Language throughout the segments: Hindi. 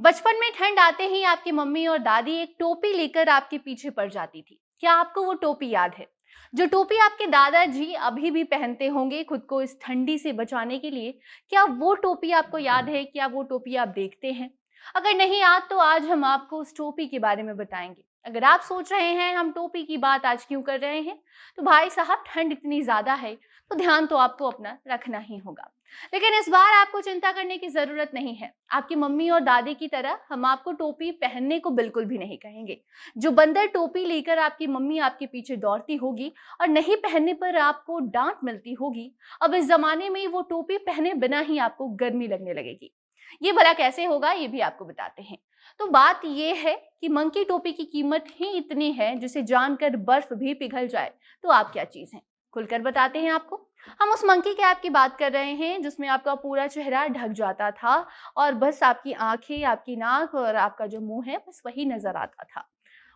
बचपन में ठंड आते ही आपकी मम्मी और दादी एक टोपी लेकर आपके पीछे पड़ जाती थी। क्या आपको वो टोपी याद है? जो टोपी आपके दादाजी अभी भी पहनते होंगे खुद को इस ठंडी से बचाने के लिए। क्या वो टोपी आपको याद है? क्या वो टोपी आप देखते हैं? अगर नहीं याद तो आज हम आपको उस टोपी के बारे में बताएंगे। अगर आप सोच रहे हैं हम टोपी की बात आज क्यों कर रहे हैं, तो भाई साहब ठंड इतनी ज्यादा है तो ध्यान तो आपको अपना रखना ही होगा। लेकिन इस बार आपको चिंता करने की जरूरत नहीं है। आपकी मम्मी और दादी की तरह हम आपको टोपी पहनने को बिल्कुल भी नहीं कहेंगे। जो बंदर टोपी लेकर आपकी मम्मी आपके पीछे दौड़ती होगी और नहीं पहनने पर आपको डांट मिलती होगी, अब इस जमाने में वो टोपी पहने बिना ही आपको गर्मी लगने लगेगी। ये भला कैसे होगा, ये भी आपको बताते हैं। तो बात ये है कि मंकी टोपी की कीमत ही इतनी है जिसे जानकर बर्फ भी पिघल जाए तो आप क्या चीज हैं, खुलकर बताते हैं आपको। हम उस मंकी कैप की बात कर रहे हैं जिसमें आपका पूरा चेहरा ढक जाता था और बस आपकी आंखें, आपकी नाक और आपका जो मुंह है बस वही नजर आता था।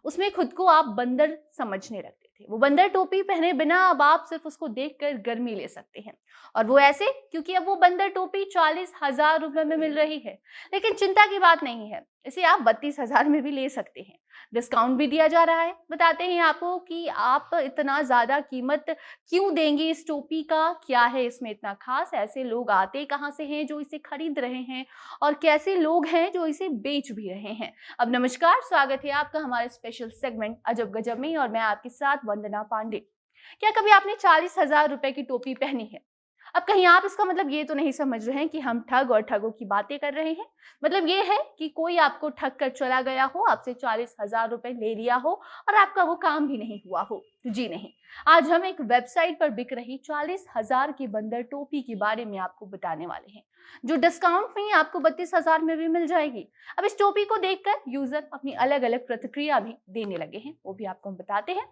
उसमें खुद को आप बंदर समझने लगते थे। वो बंदर टोपी पहने बिना अब आप सिर्फ उसको देखकर गर्मी ले सकते हैं। और वो ऐसे क्योंकि अब वो बंदर टोपी 40,000 रुपए में मिल रही है। लेकिन चिंता की बात नहीं है, इसे आप 32,000 में भी ले सकते हैं। डिस्काउंट भी दिया जा रहा है। बताते हैं आपको कि आप इतना ज्यादा कीमत क्यों देंगे इस टोपी का, क्या है इसमें इतना खास, ऐसे लोग आते कहाँ से हैं जो इसे खरीद रहे हैं और कैसे लोग हैं जो इसे बेच भी रहे हैं। अब नमस्कार, स्वागत है आपका हमारे स्पेशल सेगमेंट अजब गजब में और मैं आपके साथ वंदना पांडे। क्या कभी आपने 40,000 रुपए की टोपी पहनी है? अब कहीं आप इसका मतलब ये तो नहीं समझ रहे हैं कि हम ठग और ठगों की बातें कर रहे हैं। मतलब ये है कि कोई आपको ठग कर चला गया हो, आपसे 40,000 रुपए ले लिया हो और आपका वो काम भी नहीं हुआ हो। तो जी नहीं, आज हम एक वेबसाइट पर बिक रही 40,000 की बंदर टोपी के बारे में आपको बताने वाले हैं, जो डिस्काउंट में आपको 32,000 में भी मिल जाएगी। अब इस टोपी को देखकर यूजर अपनी अलग अलग प्रतिक्रिया भी देने लगे हैं, वो भी आपको हम बताते हैं।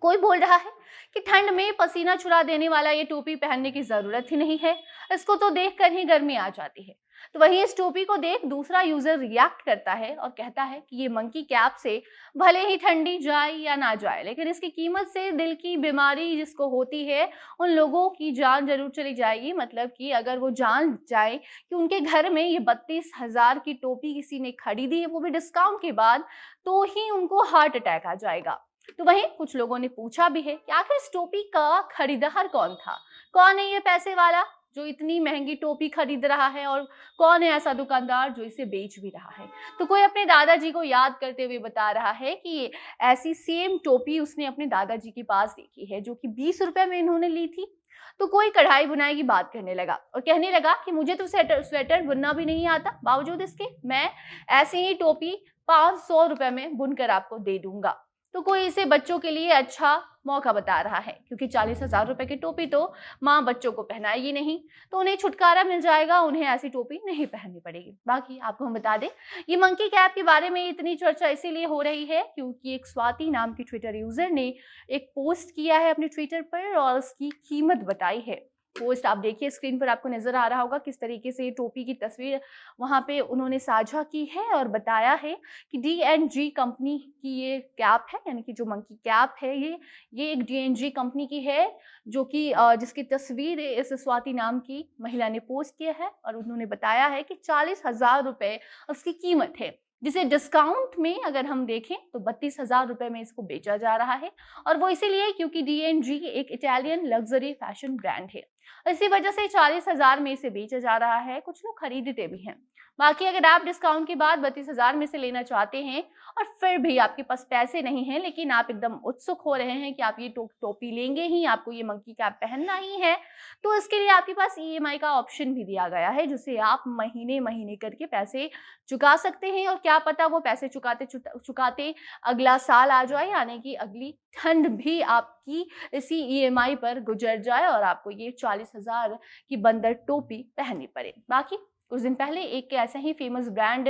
कोई बोल रहा है कि ठंड में पसीना छुड़ा देने वाला ये टोपी पहनने की जरूरत ही नहीं है, इसको तो देखकर ही गर्मी आ जाती है। तो वहीं इस टोपी को देख दूसरा यूजर रिएक्ट करता है और कहता है कि ये मंकी कैप से भले ही ठंडी जाए या ना जाए, लेकिन इसकी कीमत से दिल की बीमारी जिसको होती है उन लोगों की जान जरूर चली जाएगी। मतलब कि अगर वो जान जाए कि उनके घर में ये 32,000 की टोपी किसी ने खरीदी है, वो भी डिस्काउंट के बाद, तो ही उनको हार्ट अटैक आ जाएगा। तो वहीं कुछ लोगों ने पूछा भी है कि आखिर इस टोपी का खरीदार कौन था, कौन है ये पैसे वाला जो इतनी महंगी टोपी खरीद रहा है और कौन है ऐसा दुकानदार जो इसे बेच भी रहा है। तो कोई अपने दादाजी को याद करते हुए बता रहा है कि ये ऐसी सेम टोपी उसने अपने दादाजी के पास देखी है जो कि 20 रुपए में इन्होंने ली थी। तो कोई कढ़ाई बुनाई की बात करने लगा और कहने लगा कि मुझे तो स्वेटर स्वेटर बुनना भी नहीं आता, बावजूद इसके मैं ऐसी ही टोपी 500 रुपए में बुनकर आपको दे दूंगा। तो कोई इसे बच्चों के लिए अच्छा मौका बता रहा है क्योंकि 40,000 रुपए की टोपी तो माँ बच्चों को पहनाएगी नहीं, तो उन्हें छुटकारा मिल जाएगा, उन्हें ऐसी टोपी नहीं पहननी पड़ेगी। बाकी आपको हम बता दें, ये मंकी कैप के बारे में इतनी चर्चा इसीलिए हो रही है क्योंकि एक स्वाति नाम की ट्विटर यूजर ने एक पोस्ट किया है अपने ट्विटर पर और उसकी कीमत बताई है। पोस्ट आप देखिए, स्क्रीन पर आपको नजर आ रहा होगा किस तरीके से ये टोपी की तस्वीर वहां पे उन्होंने साझा की है और बताया है कि D&G कंपनी की ये कैप है, यानी कि जो मंकी कैप है ये एक D&G कंपनी की है, जो कि जिसकी तस्वीर इस स्वाति नाम की महिला ने पोस्ट किया है और उन्होंने बताया है कि 40,000 रुपए उसकी कीमत है, जिसे डिस्काउंट में अगर हम देखें तो 32,000 रुपए में इसको बेचा जा रहा है। और वो इसीलिए क्योंकि D&G एक इटालियन लग्जरी फैशन ब्रांड है, इसी वजह से 40,000 में इसे बेचा जा रहा है। कुछ लोग खरीदते भी हैं। बाकी अगर आप डिस्काउंट के बाद 32,000 में से लेना चाहते हैं और फिर भी आपके पास पैसे नहीं हैं, लेकिन आप एकदम उत्सुक हो रहे हैं कि आप ये टोपी लेंगे ही, आपको ये मंकी कैप पहनना ही है, तो इसके लिए आपके पास EMI का ऑप्शन भी दिया गया है, जिसे आप महीने महीने करके पैसे चुका सकते हैं। और क्या पता वो पैसे चुकाते चुकाते अगला साल आ जाए, यानी कि अगली ठंड भी आपकी इसी EMI पर गुजर जाए और आपको ये 40,000 की बंदर टोपी पहननी पड़े। बाकी कुछ दिन पहले एक ऐसा ही फेमस ब्रांड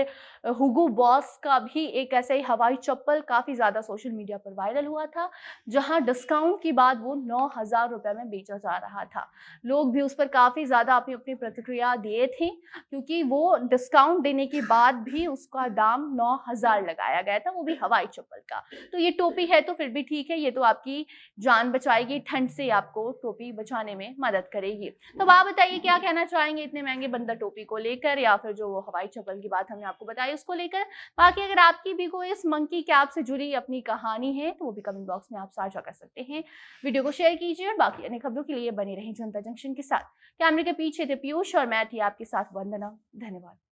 हुगो बॉस का भी एक ऐसा ही हवाई चप्पल काफी ज्यादा सोशल मीडिया पर वायरल हुआ था, जहां डिस्काउंट के बाद वो 9,000 रुपए में बेचा जा रहा था। लोग भी उस पर काफी ज्यादा अपनी अपनी प्रतिक्रिया दिए थे क्योंकि वो डिस्काउंट देने के बाद भी उसका दाम 9,000 लगाया गया था, वो भी हवाई चप्पल का। तो ये टोपी है तो फिर भी ठीक है, ये तो आपकी जान बचाएगी, ठंड से आपको टोपी बचाने में मदद करेगी। तो आप बताइए क्या कहना चाहेंगे इतने महंगे बंदर टोपी को लेकर। लेकर या फिर जो वो हवाई चप्पल की बात हमने आपको बताई उसको लेकर। बाकी अगर आपकी भी कोई इस मंकी कैप से जुड़ी अपनी कहानी है तो वो भी कमेंट बॉक्स में आप साझा कर सकते हैं। वीडियो को शेयर कीजिए और बाकी अन्य खबरों के लिए बने रहें जनता जंक्शन के साथ। कैमरे के पीछे थे पीयूष और मैं थी आपके साथ वंदना। धन्यवाद।